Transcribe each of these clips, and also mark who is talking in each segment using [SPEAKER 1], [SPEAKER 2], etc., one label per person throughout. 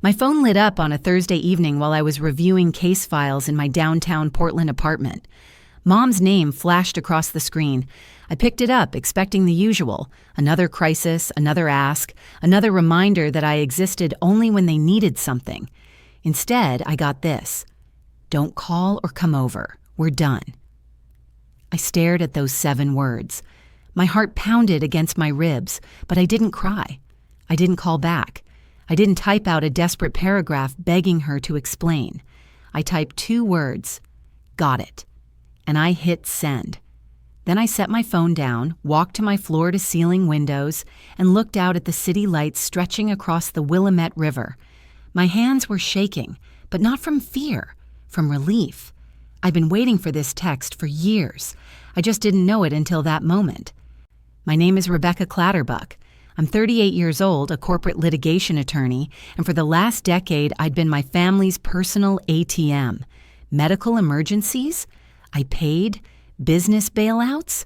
[SPEAKER 1] My phone lit up on a Thursday evening while I was reviewing case files in my downtown Portland apartment. Mom's name flashed across the screen. I picked it up, expecting the usual. Another crisis, another ask, another reminder that I existed only when they needed something. Instead, I got this. Don't call or come over. We're done. I stared at those 7 words. My heart pounded against my ribs, but I didn't cry. I didn't call back. I didn't type out a desperate paragraph begging her to explain. I typed 2 words, got it, and I hit send. Then I set my phone down, walked to my floor-to-ceiling windows, and looked out at the city lights stretching across the Willamette River. My hands were shaking, but not from fear, from relief. I'd been waiting for this text for years. I just didn't know it until that moment. My name is Rebecca Clatterbuck. I'm 38 years old, a corporate litigation attorney, and for the last decade, I'd been my family's personal ATM. Medical emergencies? I paid. Business bailouts?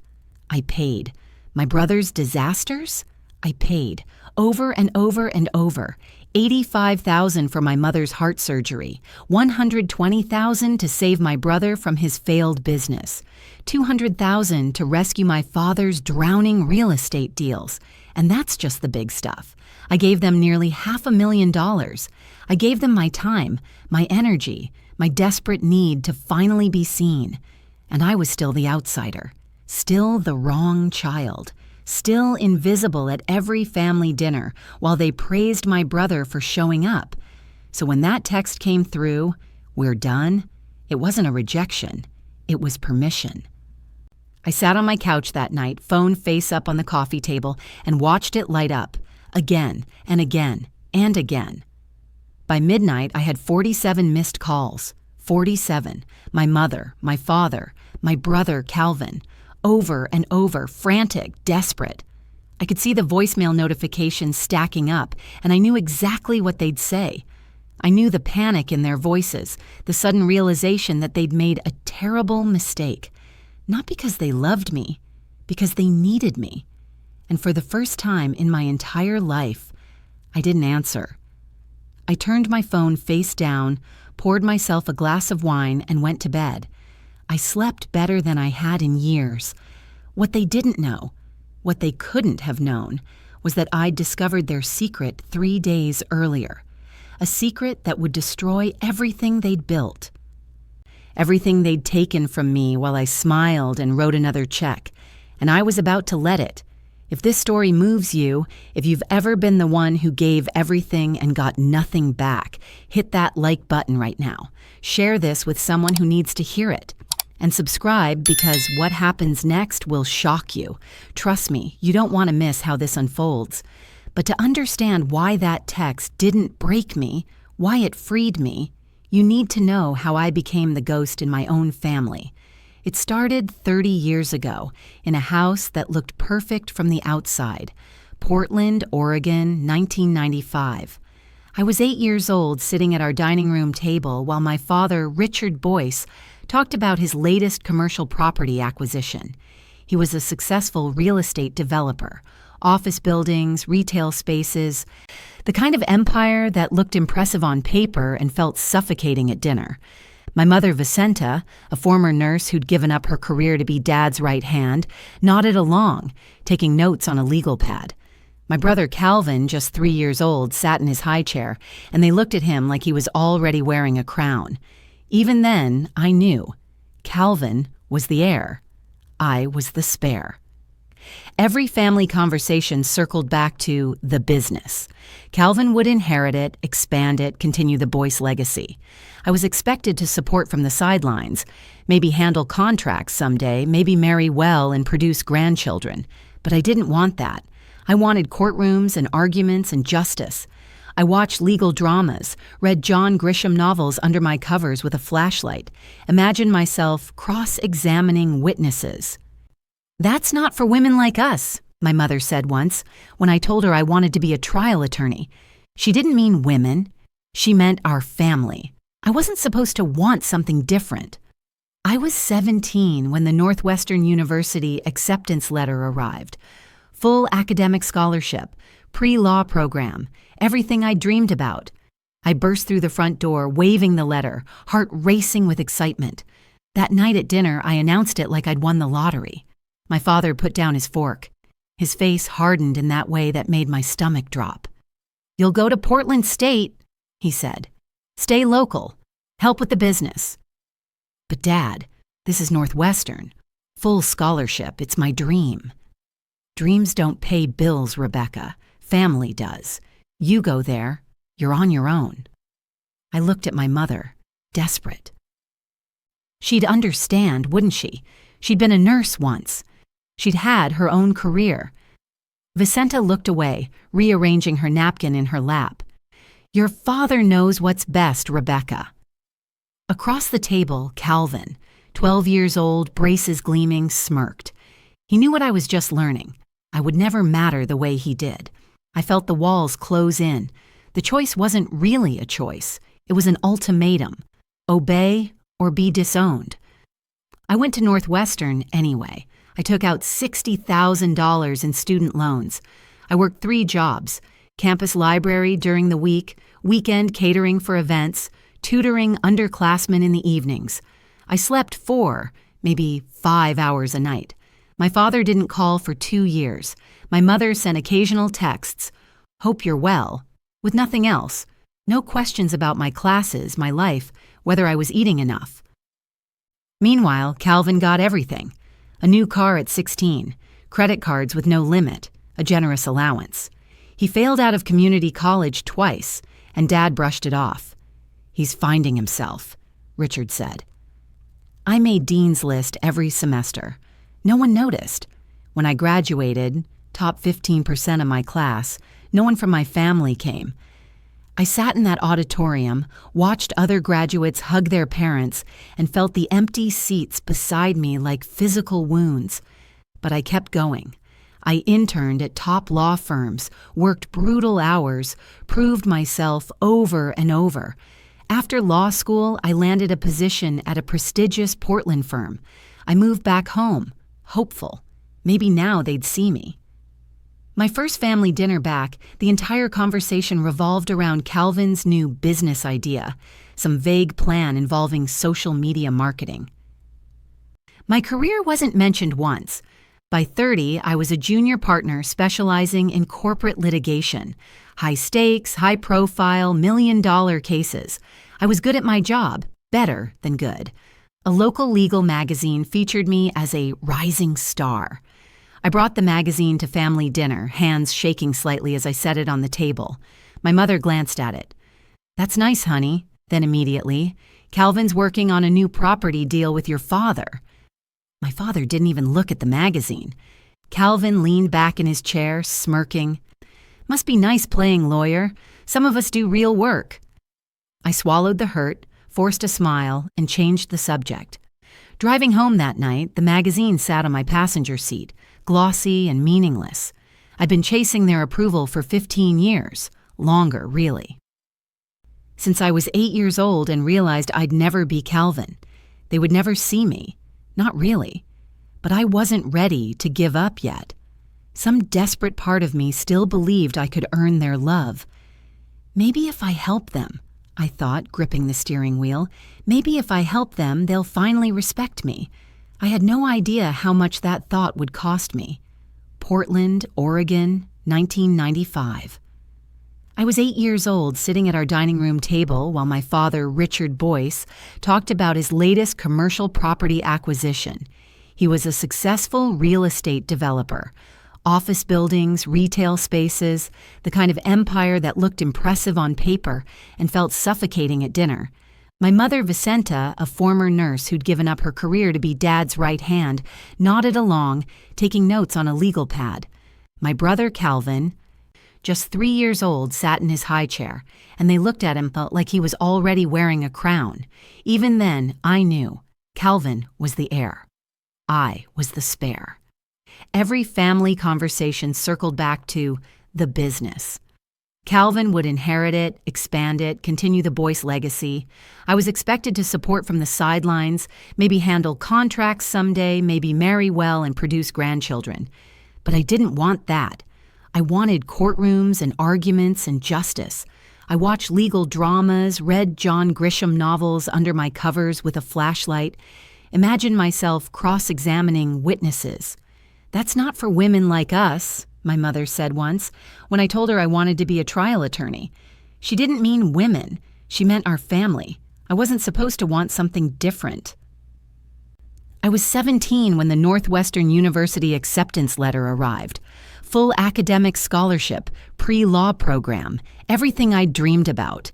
[SPEAKER 1] I paid. My brother's disasters? I paid. Over and over and over. $85,000 for my mother's heart surgery, $120,000 to save my brother from his failed business, $200,000 to rescue my father's drowning real estate deals. And that's just the big stuff. I gave them nearly $500,000. I gave them my time, my energy, my desperate need to finally be seen. And I was still the outsider, still the wrong child, still invisible at every family dinner while they praised my brother for showing up. So when that text came through, we're done, it wasn't a rejection, it was permission. I sat on my couch that night, phone face up on the coffee table, and watched it light up, again and again and again. By midnight, I had 47 missed calls. 47. My mother, my father, my brother Calvin. Over and over, frantic, desperate. I could see the voicemail notifications stacking up, and I knew exactly what they'd say. I knew the panic in their voices, the sudden realization that they'd made a terrible mistake. Not because they loved me, because they needed me. And for the first time in my entire life, I didn't answer. I turned my phone face down, poured myself a glass of wine, and went to bed. I slept better than I had in years. What they didn't know, what they couldn't have known, was that I'd discovered their secret 3 days earlier. A secret that would destroy everything they'd built. Everything they'd taken from me while I smiled and wrote another check. And I was about to let it. If this story moves you, if you've ever been the one who gave everything and got nothing back, hit that like button right now. Share this with someone who needs to hear it. And subscribe, because what happens next will shock you. Trust me, you don't want to miss how this unfolds. But to understand why that text didn't break me, why it freed me, you need to know how I became the ghost in my own family. It started 30 years ago in a house that looked perfect from the outside. Portland, Oregon, 1995. I was 8 years old, sitting at our dining room table while my father, Richard Boyce, talked about his latest commercial property acquisition. He was a successful real estate developer. Office buildings, retail spaces, the kind of empire that looked impressive on paper and felt suffocating at dinner. My mother, Vicenta, a former nurse who'd given up her career to be Dad's right hand, nodded along, taking notes on a legal pad. My brother Calvin, just 3 years old, sat in his high chair, and they looked at him like he was already wearing a crown. Even then, I knew. Calvin was the heir. I was the spare. Every family conversation circled back to the business. Calvin would inherit it, expand it, continue the Boyce legacy. I was expected to support from the sidelines, maybe handle contracts someday, maybe marry well and produce grandchildren. But I didn't want that. I wanted courtrooms and arguments and justice. I watched legal dramas, read John Grisham novels under my covers with a flashlight, imagined myself cross-examining witnesses. "That's not for women like us," my mother said once, when I told her I wanted to be a trial attorney. She didn't mean women. She meant our family. I wasn't supposed to want something different. I was 17 when the Northwestern University acceptance letter arrived. Full academic scholarship, pre-law program, everything I dreamed about. I burst through the front door, waving the letter, heart racing with excitement. That night at dinner, I announced it like I'd won the lottery. My father put down his fork. His face hardened in that way that made my stomach drop. "You'll go to Portland State," he said. "Stay local. Help with the business." "But Dad, this is Northwestern. Full scholarship. It's my dream." "Dreams don't pay bills, Rebecca. Family does. You go there. You're on your own." I looked at my mother, desperate. She'd understand, wouldn't she? She'd been a nurse once. She'd had her own career. Vicenta looked away, rearranging her napkin in her lap. "Your father knows what's best, Rebecca." Across the table, Calvin, 12 years old, braces gleaming, smirked. He knew what I was just learning. I would never matter the way he did. I felt the walls close in. The choice wasn't really a choice. It was an ultimatum. Obey or be disowned. I went to Northwestern anyway. I took out $60,000 in student loans. I worked 3 jobs: campus library during the week, weekend catering for events, tutoring underclassmen in the evenings. I slept 4, maybe 5 hours a night. My father didn't call for 2 years. My mother sent occasional texts, "Hope you're well," with nothing else. No questions about my classes, my life, whether I was eating enough. Meanwhile, Calvin got everything. A new car at 16, credit cards with no limit, a generous allowance. He failed out of community college twice, and Dad brushed it off. "He's finding himself," Richard said. I made Dean's List every semester. No one noticed. When I graduated, top 15% of my class, no one from my family came. I sat in that auditorium, watched other graduates hug their parents, and felt the empty seats beside me like physical wounds. But I kept going. I interned at top law firms, worked brutal hours, proved myself over and over. After law school, I landed a position at a prestigious Portland firm. I moved back home, hopeful. Maybe now they'd see me. My first family dinner back, the entire conversation revolved around Calvin's new business idea, some vague plan involving social media marketing. My career wasn't mentioned once. By 30, I was a junior partner specializing in corporate litigation, high stakes, high profile, $1 million cases. I was good at my job, better than good. A local legal magazine featured me as a rising star. I brought the magazine to family dinner, hands shaking slightly as I set it on the table. My mother glanced at it. "That's nice, honey." Then immediately, "Calvin's working on a new property deal with your father." My father didn't even look at the magazine. Calvin leaned back in his chair, smirking. "Must be nice playing lawyer. Some of us do real work." I swallowed the hurt, forced a smile, and changed the subject. Driving home that night, the magazine sat on my passenger seat, glossy and meaningless. I'd been chasing their approval for 15 years, longer, really. Since I was 8 years old and realized I'd never be Calvin. They would never see me. Not really. But I wasn't ready to give up yet. Some desperate part of me still believed I could earn their love. Maybe if I help them, I thought, gripping the steering wheel, maybe if I help them, they'll finally respect me. I had no idea how much that thought would cost me. Portland, Oregon, 1995. I was 8 years old, sitting at our dining room table while my father, Richard Boyce, talked about his latest commercial property acquisition. He was a successful real estate developer. Office buildings, retail spaces, the kind of empire that looked impressive on paper and felt suffocating at dinner. My mother, Vicenta, a former nurse who'd given up her career to be Dad's right hand, nodded along, taking notes on a legal pad. My brother, Calvin, just 3 years old, sat in his high chair, and they looked at him like he was already wearing a crown. Even then, I knew Calvin was the heir. I was the spare. Every family conversation circled back to the business. Calvin would inherit it, expand it, continue the Boyce legacy. I was expected to support from the sidelines, maybe handle contracts someday, maybe marry well and produce grandchildren. But I didn't want that. I wanted courtrooms and arguments and justice. I watched legal dramas, read John Grisham novels under my covers with a flashlight, imagined myself cross-examining witnesses. "That's not for women like us," my mother said once, when I told her I wanted to be a trial attorney. She didn't mean women. She meant our family. I wasn't supposed to want something different. I was 17 when the Northwestern University acceptance letter arrived. Full academic scholarship, pre-law program, everything I'd dreamed about.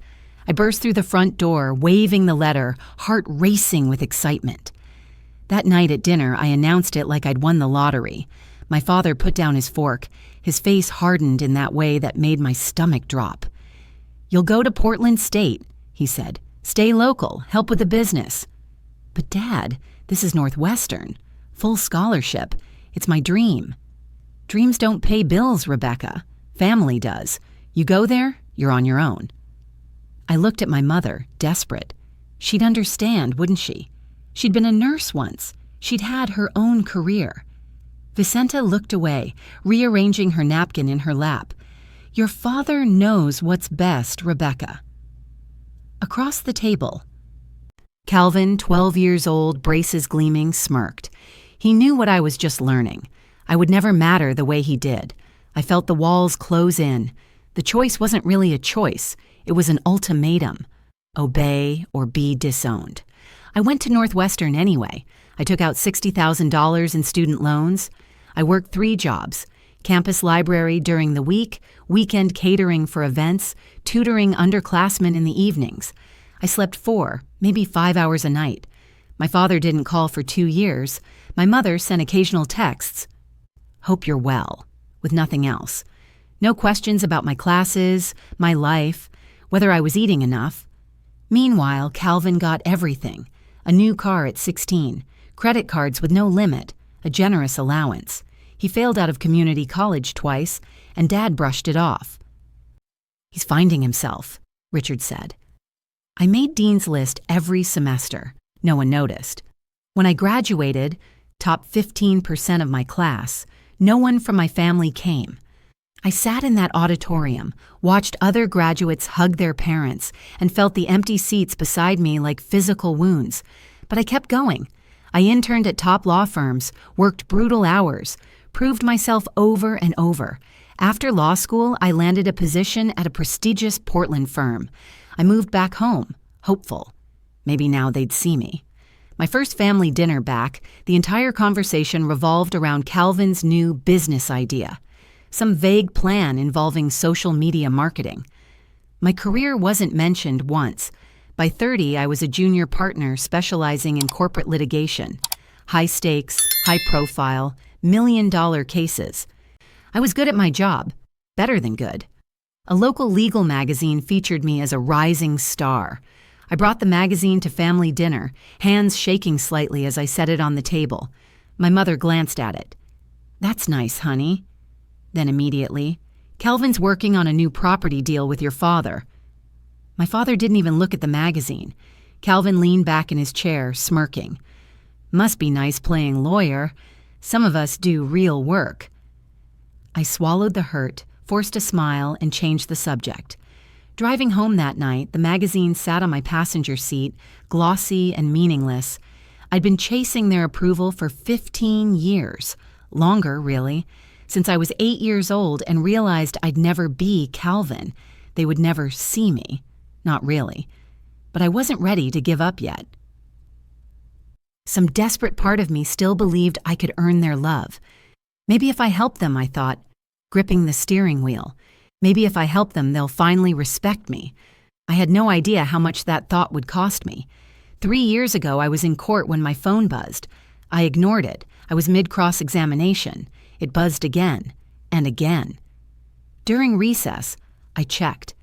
[SPEAKER 1] I burst through the front door, waving the letter, heart racing with excitement. That night at dinner, I announced it like I'd won the lottery. My father put down his fork. His face hardened in that way that made my stomach drop. "You'll go to Portland State," he said. "Stay local, help with the business." "But Dad, this is Northwestern. Full scholarship. It's my dream." "Dreams don't pay bills, Rebecca. Family does. You go there, you're on your own." I looked at my mother, desperate. She'd understand, wouldn't she? She'd been a nurse once. She'd had her own career. Vicenta looked away, rearranging her napkin in her lap. "Your father knows what's best, Rebecca." Across the table, Calvin, 12 years old, braces gleaming, smirked. He knew what I was just learning. I would never matter the way he did. I felt the walls close in. The choice wasn't really a choice. It was an ultimatum. Obey or be disowned. I went to Northwestern anyway. I took out $60,000 in student loans. I worked 3 jobs: campus library during the week, weekend catering for events, tutoring underclassmen in the evenings. I slept 4, maybe 5 hours a night. My father didn't call for 2 years. My mother sent occasional texts. "Hope you're well," with nothing else. No questions about my classes, my life, whether I was eating enough. Meanwhile, Calvin got everything. A new car at 16, credit cards with no limit, a generous allowance. He failed out of community college twice, and Dad brushed it off. "He's finding himself," Richard said. I made Dean's List every semester. No one noticed. When I graduated, top 15% of my class, no one from my family came. I sat in that auditorium, watched other graduates hug their parents, and felt the empty seats beside me like physical wounds. But I kept going. I interned at top law firms, worked brutal hours, proved myself over and over. After law school, I landed a position at a prestigious Portland firm. I moved back home, hopeful. Maybe now they'd see me. My first family dinner back, the entire conversation revolved around Calvin's new business idea. Some vague plan involving social media marketing. My career wasn't mentioned once. By 30, I was a junior partner specializing in corporate litigation. High stakes, high profile, million-dollar cases. I was good at my job, better than good. A local legal magazine featured me as a rising star. I brought the magazine to family dinner, hands shaking slightly as I set it on the table. My mother glanced at it. "That's nice, honey." Then immediately, "Calvin's working on a new property deal with your father." My father didn't even look at the magazine. Calvin leaned back in his chair, smirking. "Must be nice playing lawyer. Some of us do real work." I swallowed the hurt, forced a smile, and changed the subject. Driving home that night, the magazine sat on my passenger seat, glossy and meaningless. I'd been chasing their approval for 15 years. Longer, really. Since I was 8 years old and realized I'd never be Calvin. They would never see me. Not really. But I wasn't ready to give up yet. Some desperate part of me still believed I could earn their love. Maybe if I help them, I thought, gripping the steering wheel. Maybe if I help them, they'll finally respect me. I had no idea how much that thought would cost me. 3 years ago, I was in court when my phone buzzed. I ignored it. I was mid-cross-examination. It buzzed again and again. During recess, I checked.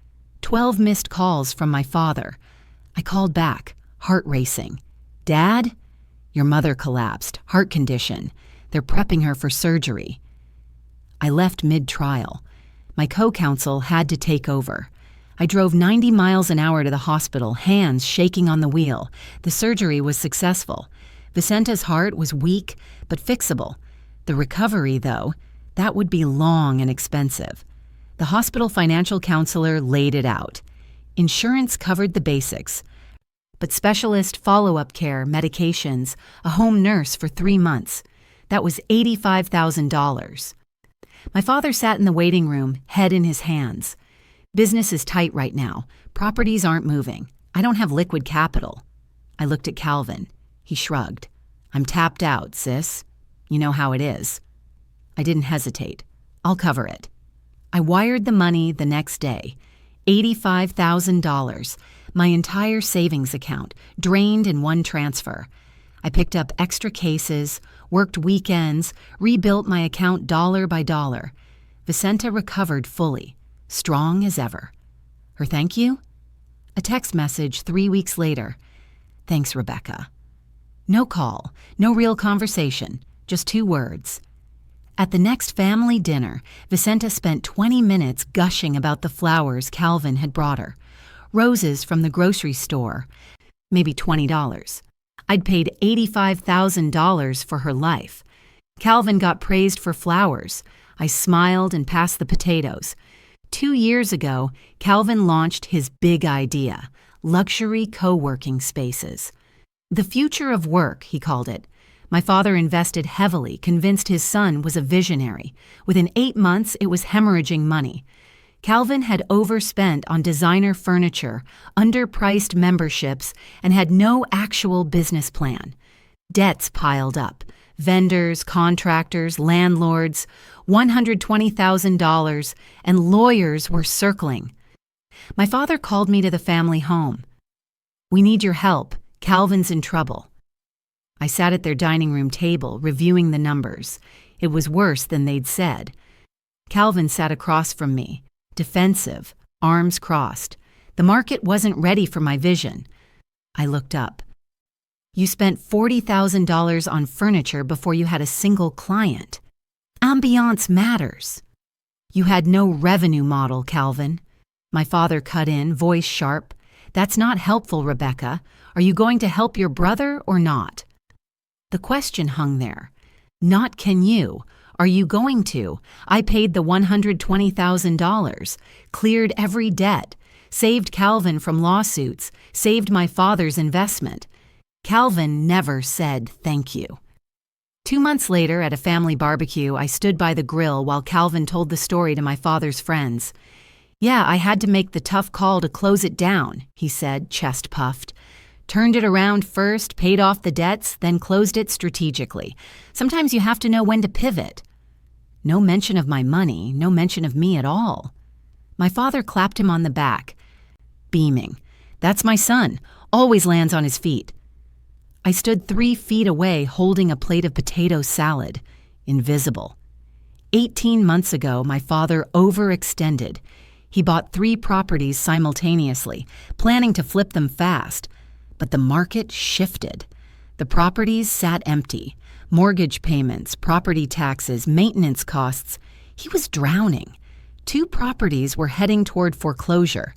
[SPEAKER 1] 12 missed calls from my father. I called back, heart racing. "Dad? Your mother collapsed, heart condition. They're prepping her for surgery." I left mid-trial. My co-counsel had to take over. I drove 90 miles an hour to the hospital, hands shaking on the wheel. The surgery was successful. Vicenta's heart was weak, but fixable. The recovery, though, that would be long and expensive. The hospital financial counselor laid it out. Insurance covered the basics, but specialist follow-up care, medications, a home nurse for 3 months. That was $85,000. My father sat in the waiting room, head in his hands. Business is tight right now. Properties aren't moving. I don't have liquid capital. I looked at Calvin. He shrugged. I'm tapped out, sis. You know how it is. I didn't hesitate. I'll cover it. I wired the money the next day. $85,000. My entire savings account, drained in one transfer. I picked up extra cases, worked weekends, rebuilt my account dollar by dollar. Vicenta recovered fully, strong as ever. Her thank you? A text message 3 weeks later. Thanks, Rebecca. No call, no real conversation, just 2 words. At the next family dinner, Vicenta spent 20 minutes gushing about the flowers Calvin had brought her. Roses from the grocery store, maybe $20. I'd paid $85,000 for her life. Calvin got praised for flowers. I smiled and passed the potatoes. 2 years ago, Calvin launched his big idea, luxury co-working spaces. The future of work, he called it. My father invested heavily, convinced his son was a visionary. Within 8 months, it was hemorrhaging money. Calvin had overspent on designer furniture, underpriced memberships, and had no actual business plan. Debts piled up. Vendors, contractors, landlords, $120,000, and lawyers were circling. My father called me to the family home. We need your help. Calvin's in trouble. I sat at their dining room table, reviewing the numbers. It was worse than they'd said. Calvin sat across from me, defensive, arms crossed. The market wasn't ready for my vision. I looked up. You spent $40,000 on furniture before you had a single client. Ambiance matters. You had no revenue model, Calvin. My father cut in, voice sharp. That's not helpful, Rebecca. Are you going to help your brother or not? The question hung there. Not can you. Are you going to? I paid the $120,000, cleared every debt, saved Calvin from lawsuits, saved my father's investment. Calvin never said thank you. 2 months later, at a family barbecue, I stood by the grill while Calvin told the story to my father's friends. Yeah, I had to make the tough call to close it down, he said, chest puffed. Turned it around first, paid off the debts, then closed it strategically. Sometimes you have to know when to pivot. No mention of my money, no mention of me at all. My father clapped him on the back, beaming. That's my son, always lands on his feet. I stood 3 feet away holding a plate of potato salad, invisible. 18 months ago, my father overextended. He bought 3 properties simultaneously, planning to flip them fast. But the market shifted. The properties sat empty. Mortgage payments, property taxes, maintenance costs. He was drowning. 2 properties were heading toward foreclosure.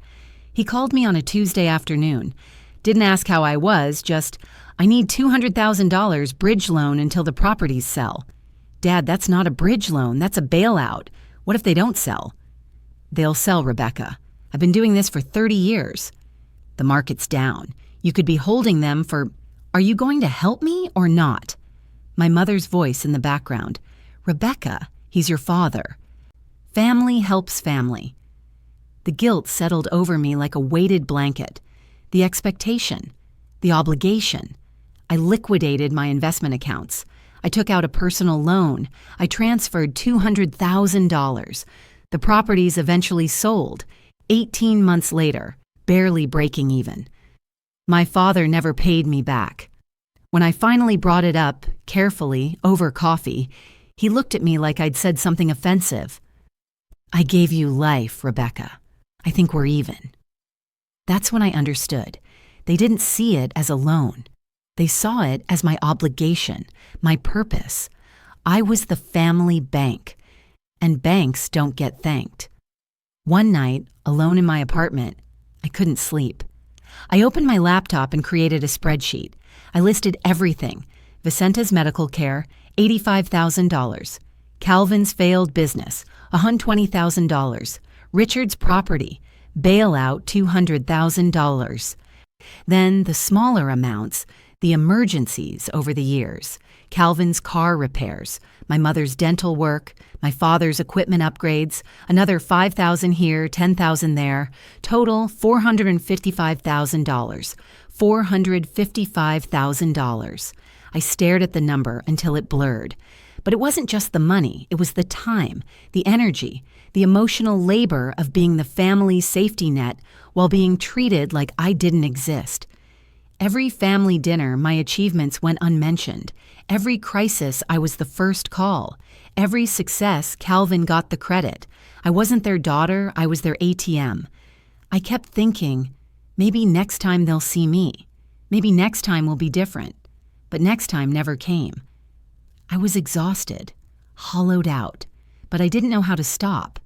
[SPEAKER 1] He called me on a Tuesday afternoon. Didn't ask how I was, just, I need $200,000 bridge loan until the properties sell. Dad, that's not a bridge loan, that's a bailout. What if they don't sell? They'll sell, Rebecca. I've been doing this for 30 years. The market's down. You could be holding them for, are you going to help me or not? My mother's voice in the background. Rebecca, he's your father. Family helps family. The guilt settled over me like a weighted blanket. The expectation. The obligation. I liquidated my investment accounts. I took out a personal loan. I transferred $200,000. The properties eventually sold. 18 months later, barely breaking even. My father never paid me back. When I finally brought it up, carefully, over coffee, he looked at me like I'd said something offensive. I gave you life, Rebecca. I think we're even. That's when I understood. They didn't see it as a loan. They saw it as my obligation, my purpose. I was the family bank, and banks don't get thanked. One night, alone in my apartment, I couldn't sleep. I opened my laptop and created a spreadsheet. I listed everything. Vicenta's medical care, $85,000. Calvin's failed business, $120,000. Richard's property, bailout $200,000. Then the smaller amounts, the emergencies over the years, Calvin's car repairs, my mother's dental work, my father's equipment upgrades, another $5,000 here, $10,000 there, total $455,000. $455,000. I stared at the number until it blurred. But it wasn't just the money, it was the time, the energy, the emotional labor of being the family's safety net while being treated like I didn't exist. Every family dinner, my achievements went unmentioned. Every crisis, I was the first call. Every success, Calvin got the credit. I wasn't their daughter, I was their ATM. I kept thinking, maybe next time they'll see me. Maybe next time will be different. But next time never came. I was exhausted, hollowed out, but I didn't know how to stop.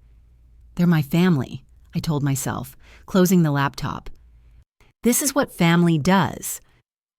[SPEAKER 1] They're my family, I told myself, closing the laptop. This is what family does.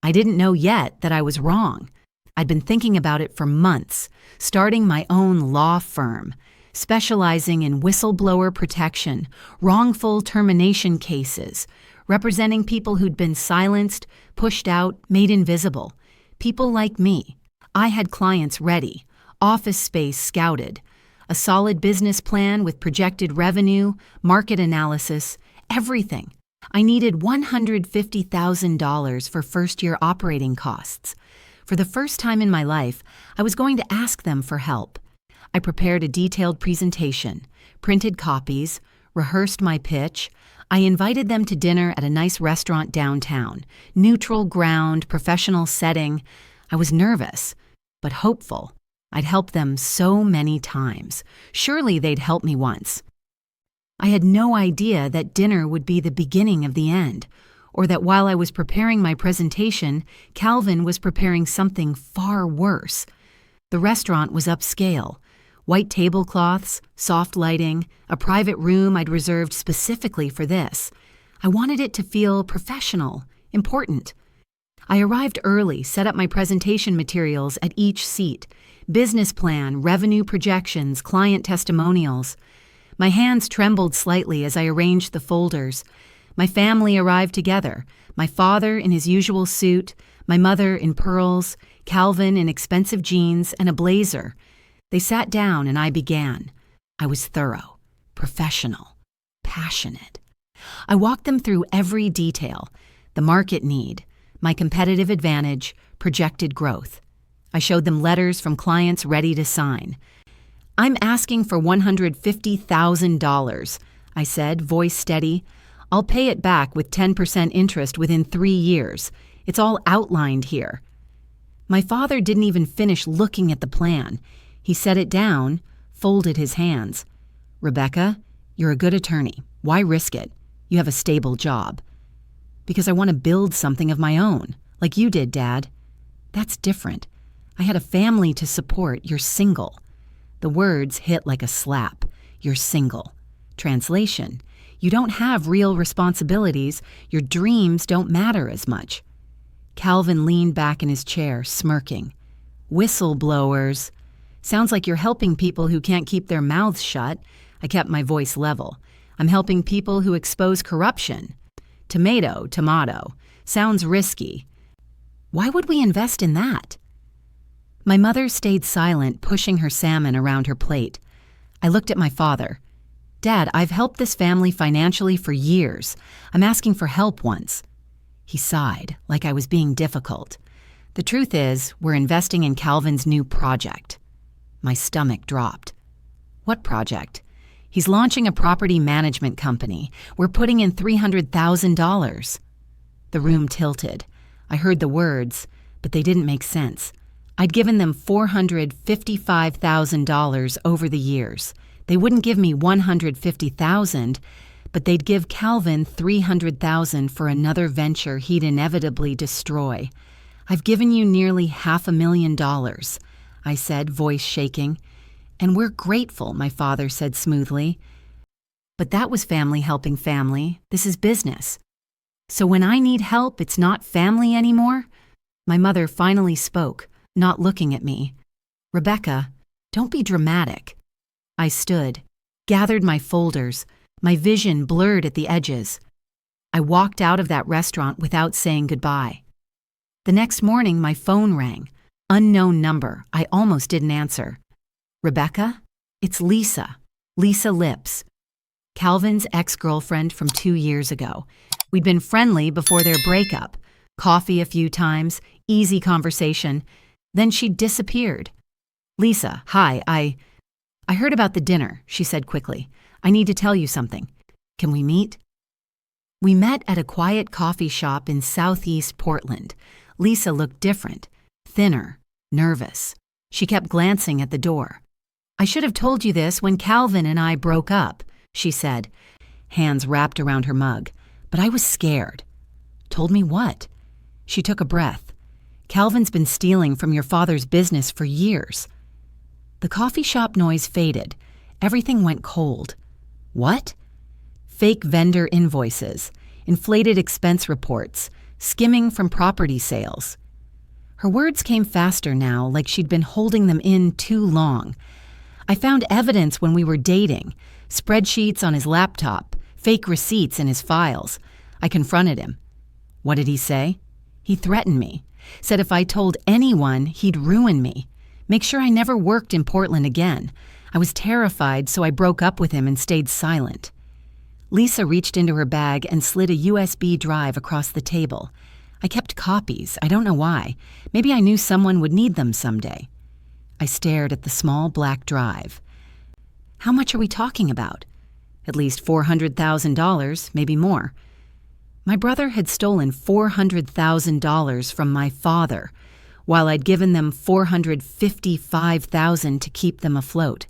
[SPEAKER 1] I didn't know yet that I was wrong. I'd been thinking about it for months, starting my own law firm, specializing in whistleblower protection, wrongful termination cases, representing people who'd been silenced, pushed out, made invisible. People like me. I had clients ready, office space scouted, a solid business plan with projected revenue, market analysis, everything. I needed $150,000 for first-year operating costs. For the first time in my life, I was going to ask them for help. I prepared a detailed presentation, printed copies, rehearsed my pitch. I invited them to dinner at a nice restaurant downtown, neutral ground, professional setting. I was nervous, but hopeful. I'd helped them so many times. Surely they'd help me once. I had no idea that dinner would be the beginning of the end, or that while I was preparing my presentation, Calvin was preparing something far worse. The restaurant was upscale. White tablecloths, soft lighting, a private room I'd reserved specifically for this. I wanted it to feel professional, important. I arrived early, set up my presentation materials at each seat, business plan, revenue projections, client testimonials. My hands trembled slightly as I arranged the folders. My family arrived together, my father in his usual suit, my mother in pearls, Calvin in expensive jeans and a blazer. They sat down and I began. I was thorough, professional, passionate. I walked them through every detail, the market need, my competitive advantage, projected growth. I showed them letters from clients ready to sign. I'm asking for $150,000, I said, voice steady. I'll pay it back with 10% interest within 3 years. It's all outlined here. My father didn't even finish looking at the plan. He set it down, folded his hands. Rebecca, you're a good attorney. Why risk it? You have a stable job. Because I want to build something of my own, like you did, Dad. That's different. I had a family to support. You're single. The words hit like a slap. You're single. Translation: you don't have real responsibilities. Your dreams don't matter as much. Calvin leaned back in his chair, smirking. Whistleblowers. Sounds like you're helping people who can't keep their mouths shut. I kept my voice level. I'm helping people who expose corruption. Tomato, tomato. Sounds risky. Why would we invest in that? My mother stayed silent, pushing her salmon around her plate. I looked at my father. Dad, I've helped this family financially for years. I'm asking for help once. He sighed, like I was being difficult. The truth is, we're investing in Calvin's new project. My stomach dropped. What project? He's launching a property management company. We're putting in $300,000. The room tilted. I heard the words, but they didn't make sense. I'd given them $455,000 over the years. They wouldn't give me $150,000, but they'd give Calvin $300,000 for another venture he'd inevitably destroy. I've given you nearly $500,000, I said, voice shaking. And we're grateful, my father said smoothly. But that was family helping family. This is business. So when I need help, it's not family anymore? My mother finally spoke, not looking at me. Rebecca, don't be dramatic. I stood, gathered my folders, My vision blurred at the edges. I walked out of that restaurant without saying goodbye. The next morning, my phone rang. Unknown number. I almost didn't answer. Rebecca? It's Lisa. Lisa Lips. Calvin's ex-girlfriend from 2 years ago. We'd been friendly before their breakup. Coffee a few times, easy conversation. Then she disappeared. Lisa, hi, I heard about the dinner, she said quickly. I need to tell you something. Can we meet? We met at a quiet coffee shop in Southeast Portland. Lisa looked different, thinner, nervous. She kept glancing at the door. I should have told you this when Calvin and I broke up, she said, hands wrapped around her mug. But I was scared. Told me what? She took a breath. Calvin's been stealing from your father's business for years. The coffee shop noise faded. Everything went cold. What? Fake vendor invoices, inflated expense reports, skimming from property sales. Her words came faster now, like she'd been holding them in too long. I found evidence when we were dating, spreadsheets on his laptop, fake receipts in his files. I confronted him. What did he say? He threatened me, said if I told anyone, he'd ruin me, make sure I never worked in Portland again. I was terrified, so I broke up with him and stayed silent. Lisa reached into her bag and slid a USB drive across the table. I kept copies. I don't know why. Maybe I knew someone would need them someday. I stared at the small black drive. How much are we talking about? At least $400,000, maybe more. My brother had stolen $400,000 from my father, while I'd given them $455,000 to keep them afloat.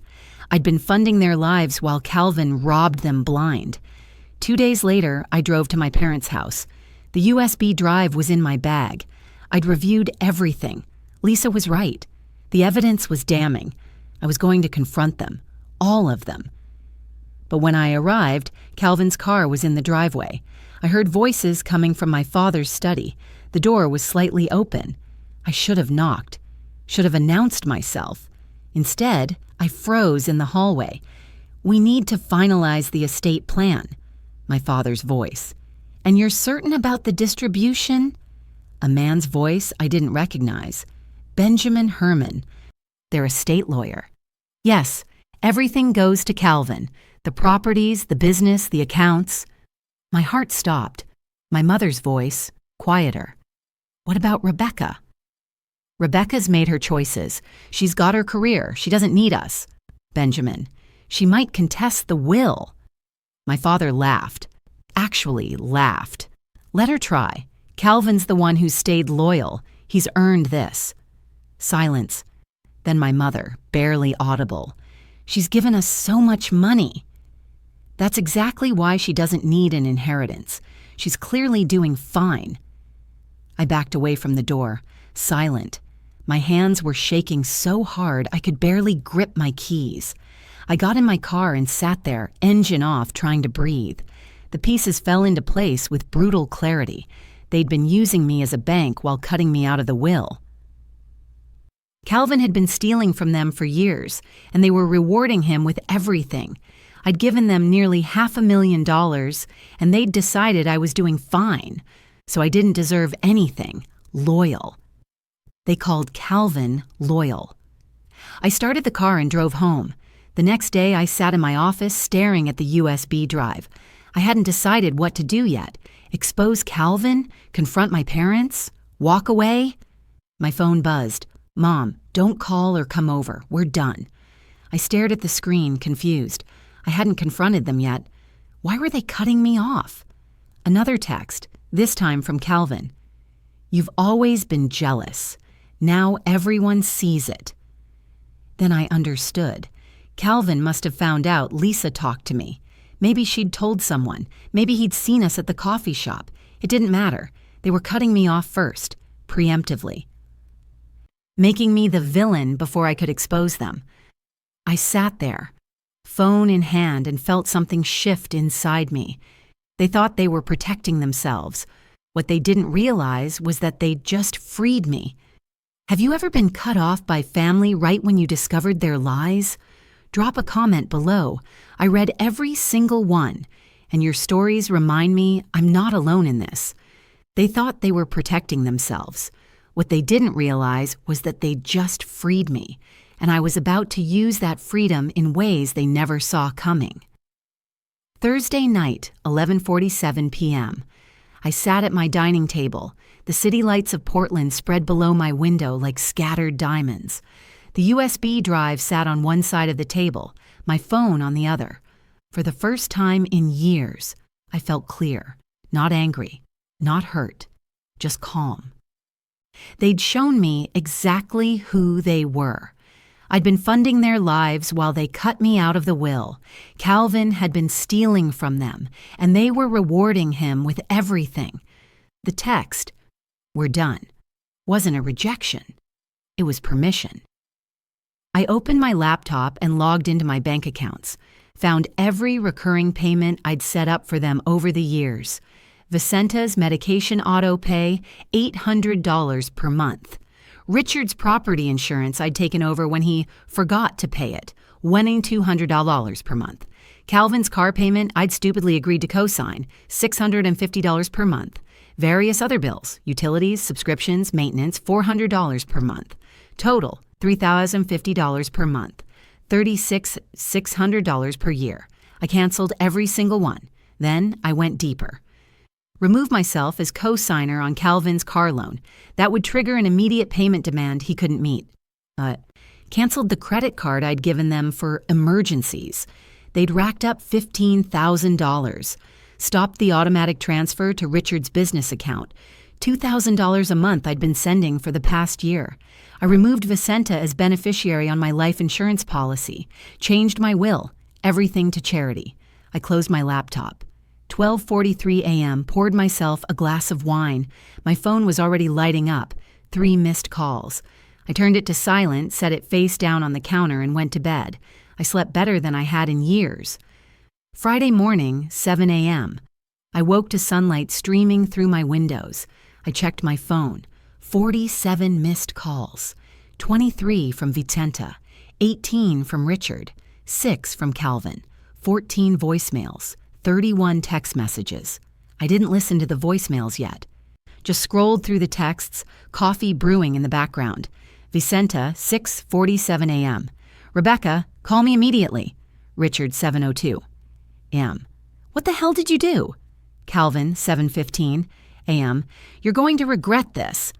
[SPEAKER 1] I'd been funding their lives while Calvin robbed them blind. 2 days later, I drove to my parents' house. The USB drive was in my bag. I'd reviewed everything. Lisa was right. The evidence was damning. I was going to confront them, all of them. But when I arrived, Calvin's car was in the driveway. I heard voices coming from my father's study. The door was slightly open. I should have knocked, should have announced myself. Instead, I froze in the hallway. We need to finalize the estate plan. My father's voice. And you're certain about the distribution? A man's voice I didn't recognize. Benjamin Herman, their estate lawyer. Yes, everything goes to Calvin. The properties, the business, the accounts. My heart stopped. My mother's voice, quieter. What about Rebecca? Rebecca's made her choices. She's got her career. She doesn't need us. Benjamin. She might contest the will. My father laughed. Actually laughed. Let her try. Calvin's the one who's stayed loyal. He's earned this. Silence. Then my mother, barely audible. She's given us so much money. That's exactly why she doesn't need an inheritance. She's clearly doing fine. I backed away from the door, silent. My hands were shaking so hard I could barely grip my keys. I got in my car and sat there, engine off, trying to breathe. The pieces fell into place with brutal clarity. They'd been using me as a bank while cutting me out of the will. Calvin had been stealing from them for years, and they were rewarding him with everything. I'd given them nearly $500,000, and they'd decided I was doing fine, so I didn't deserve anything. Loyal. They called Calvin loyal. I started the car and drove home. The next day, I sat in my office staring at the USB drive. I hadn't decided what to do yet. Expose Calvin? Confront my parents? Walk away? My phone buzzed. Mom, don't call or come over. We're done. I stared at the screen, confused. I hadn't confronted them yet. Why were they cutting me off? Another text, this time from Calvin. You've always been jealous. Now everyone sees it. Then I understood. Calvin must have found out Lisa talked to me. Maybe she'd told someone. Maybe he'd seen us at the coffee shop. It didn't matter. They were cutting me off first, preemptively. Making me the villain before I could expose them. I sat there, phone in hand, and felt something shift inside me. They thought they were protecting themselves. What they didn't realize was that they'd just freed me. Have you ever been cut off by family right when you discovered their lies? Drop a comment below. I read every single one, and your stories remind me I'm not alone in this. They thought they were protecting themselves. What they didn't realize was that they just freed me, and I was about to use that freedom in ways they never saw coming. Thursday night, 11:47 p.m. I sat at my dining table. The city lights of Portland spread below my window like scattered diamonds. The USB drive sat on one side of the table, my phone on the other. For the first time in years, I felt clear, not angry, not hurt, just calm. They'd shown me exactly who they were. I'd been funding their lives while they cut me out of the will. Calvin had been stealing from them, and they were rewarding him with everything. The text, "We're done," wasn't a rejection. It was permission. I opened my laptop and logged into my bank accounts, found every recurring payment I'd set up for them over the years. Vicenta's medication auto pay, $800 per month. Richard's property insurance I'd taken over when he forgot to pay it, winning $200 per month. Calvin's car payment I'd stupidly agreed to co-sign, $650 per month. Various other bills, utilities, subscriptions, maintenance, $400 per month. Total, $3,050 per month, $600 per year. I canceled every single one. Then I went deeper. Remove myself as co-signer on Calvin's car loan. That would trigger an immediate payment demand he couldn't meet. Canceled the credit card I'd given them for emergencies. They'd racked up $15,000. Stopped the automatic transfer to Richard's business account. $2,000 a month I'd been sending for the past year. I removed Vicenta as beneficiary on my life insurance policy. Changed my will. Everything to charity. I closed my laptop. 12:43 a.m., poured myself a glass of wine. My phone was already lighting up. 3 missed calls. I turned it to silent, set it face down on the counter, and went to bed. I slept better than I had in years. Friday morning, 7 a.m. I woke to sunlight streaming through my windows. I checked my phone. 47 missed calls. 23 from Vicenta. 18 from Richard. 6 from Calvin. 14 voicemails. 31 text messages. I didn't listen to the voicemails yet. Just scrolled through the texts, coffee brewing in the background. Vicenta, 6:47 a.m. Rebecca, call me immediately. Richard, 7:02 a.m. What the hell did you do? Calvin, 7:15 a.m. You're going to regret this.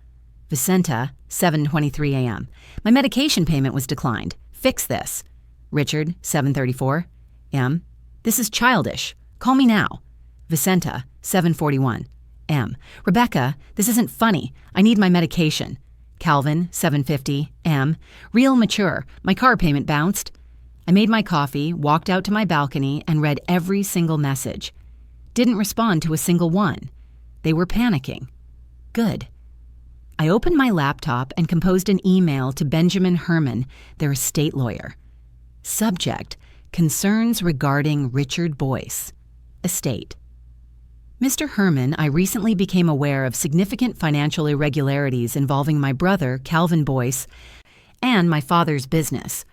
[SPEAKER 1] Vicenta, 7:23 a.m. My medication payment was declined. Fix this. Richard, 7:34 a.m. This is childish. Call me now. Vicenta, 7:41 a.m. Rebecca, this isn't funny. I need my medication. Calvin, 7:50 a.m. Real mature. My car payment bounced. I made my coffee, walked out to my balcony, and read every single message. Didn't respond to a single one. They were panicking. Good. I opened my laptop and composed an email to Benjamin Herman, their estate lawyer. Subject, concerns regarding Richard Boyce, estate. Mr. Herman, I recently became aware of significant financial irregularities involving my brother, Calvin Boyce, and my father's business.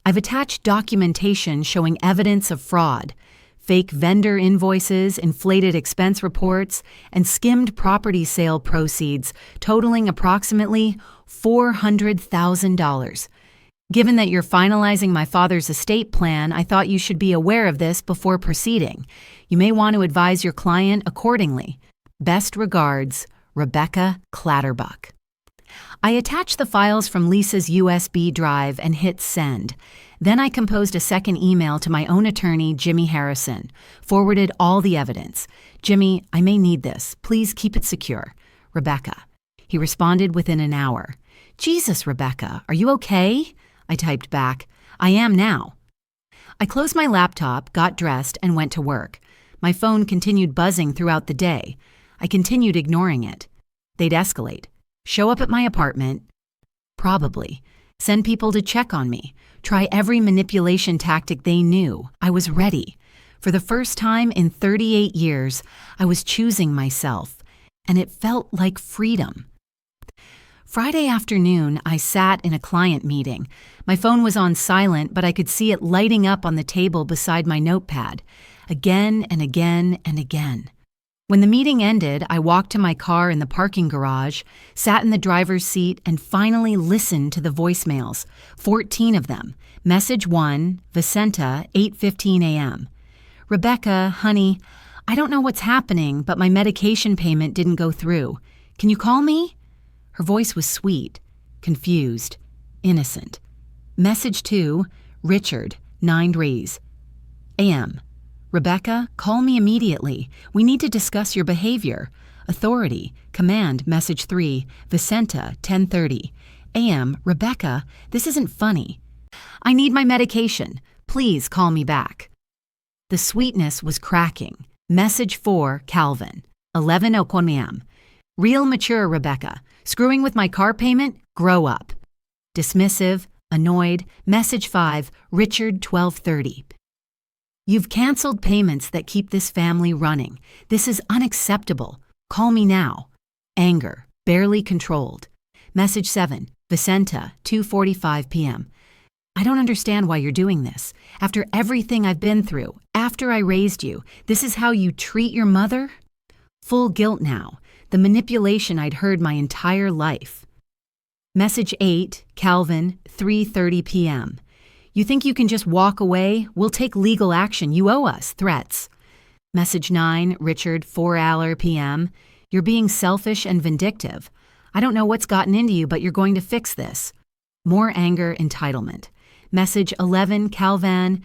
[SPEAKER 1] I've attached documentation showing evidence of fraud, fake vendor invoices, inflated expense reports, and skimmed property sale proceeds totaling approximately $400,000. Given that you're finalizing my father's estate plan, I thought you should be aware of this before proceeding. You may want to advise your client accordingly. Best regards, Rebecca Clatterbuck. I attached the files from Lisa's USB drive and hit send. Then I composed a second email to my own attorney, Jimmy Harrison, forwarded all the evidence. Jimmy, I may need this. Please keep it secure. Rebecca. He responded within an hour. Jesus, Rebecca, are you okay? I typed back, I am now. I closed my laptop, got dressed, and went to work. My phone continued buzzing throughout the day. I continued ignoring it. They'd escalate. Show up at my apartment. Probably. Send people to check on me. Try every manipulation tactic they knew. I was ready. For the first time in 38 years, I was choosing myself, and it felt like freedom. Friday afternoon, I sat in a client meeting. My phone was on silent, but I could see it lighting up on the table beside my notepad. Again and again and again. When the meeting ended, I walked to my car in the parking garage, sat in the driver's seat, and finally listened to the voicemails. 14 of them. Message 1, Vicenta, 8:15 a.m. Rebecca, honey, I don't know what's happening, but my medication payment didn't go through. Can you call me? Her voice was sweet, confused, innocent. Message 2, Richard, 9:00 a.m. Rebecca, call me immediately. We need to discuss your behavior. Authority, command, message 3, Vicenta, 10:30 a.m. Rebecca, this isn't funny. I need my medication. Please call me back. The sweetness was cracking. Message 4, Calvin, 11:00 a.m. Real mature, Rebecca. Screwing with my car payment? Grow up. Dismissive, annoyed, message 5, Richard, 12:30. You've canceled payments that keep this family running. This is unacceptable. Call me now. Anger, barely controlled. Message 7, Vicenta, 2:45 p.m. I don't understand why you're doing this. After everything I've been through, after I raised you, this is how you treat your mother? Full guilt now. The manipulation I'd heard my entire life. Message 8, Calvin, 3:30 p.m. You think you can just walk away? We'll take legal action. You owe us. Threats. Message 9, Richard, 4:00 p.m. You're being selfish and vindictive. I don't know what's gotten into you, but you're going to fix this. More anger, entitlement. Message 11, Calvin,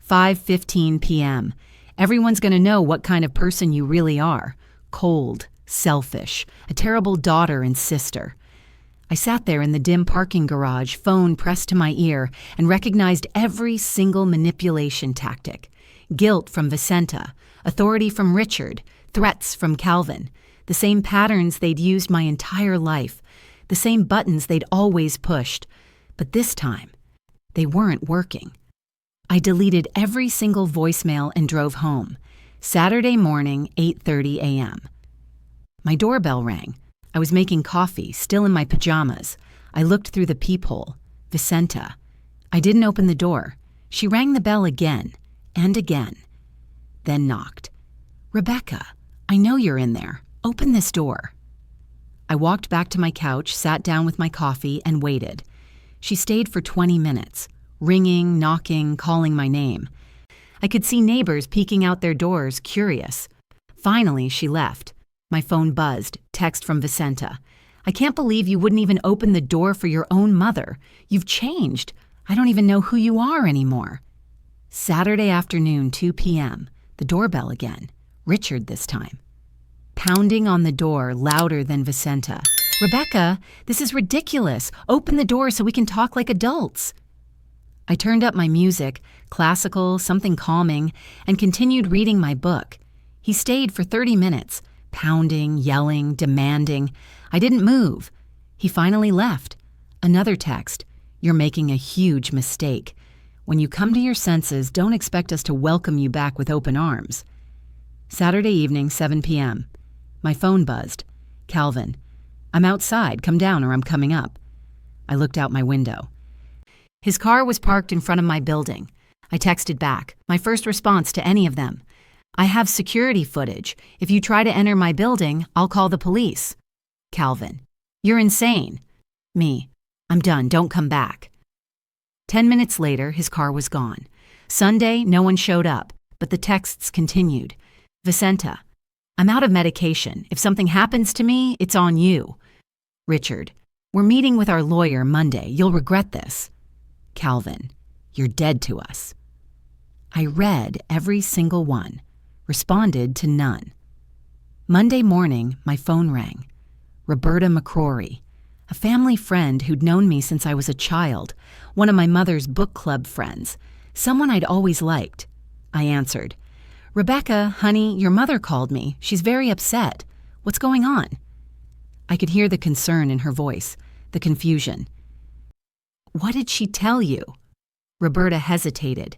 [SPEAKER 1] 5:15 p.m. Everyone's going to know what kind of person you really are. Cold, selfish, a terrible daughter and sister. I sat there in the dim parking garage, phone pressed to my ear, and recognized every single manipulation tactic. Guilt from Vicenta, authority from Richard, threats from Calvin, the same patterns they'd used my entire life, the same buttons they'd always pushed. But this time, they weren't working. I deleted every single voicemail and drove home. Saturday morning, 8:30 a.m. My doorbell rang. I was making coffee, still in my pajamas. I looked through the peephole. Vicenta. I didn't open the door. She rang the bell again and again, then knocked. Rebecca, I know you're in there. Open this door. I walked back to my couch, sat down with my coffee, and waited. She stayed for 20 minutes, ringing, knocking, calling my name. I could see neighbors peeking out their doors, curious. Finally, she left. My phone buzzed, text from Vicenta. I can't believe you wouldn't even open the door for your own mother. You've changed. I don't even know who you are anymore. Saturday afternoon, 2 p.m. The doorbell again. Richard this time. Pounding on the door, louder than Vicenta. Rebecca, this is ridiculous. Open the door so we can talk like adults. I turned up my music, classical, something calming, and continued reading my book. He stayed for 30 minutes. Pounding, yelling, demanding. I didn't move. He finally left. Another text. You're making a huge mistake. When you come to your senses, don't expect us to welcome you back with open arms. Saturday evening, 7 p.m. My phone buzzed. Calvin. I'm outside. Come down or I'm coming up. I looked out my window. His car was parked in front of my building. I texted back. My first response to any of them. I have security footage. If you try to enter my building, I'll call the police. Calvin. You're insane. Me. I'm done. Don't come back. 10 minutes later, his car was gone. Sunday, no one showed up, but the texts continued. Vicenta. I'm out of medication. If something happens to me, it's on you. Richard. We're meeting with our lawyer Monday. You'll regret this. Calvin. You're dead to us. I read every single one. Responded to none. Monday morning, my phone rang. Roberta McCrory, a family friend who'd known me since I was a child, one of my mother's book club friends, someone I'd always liked. I answered. Rebecca, honey, your mother called me. She's very upset. What's going on? I could hear the concern in her voice, the confusion. What did she tell you? Roberta hesitated.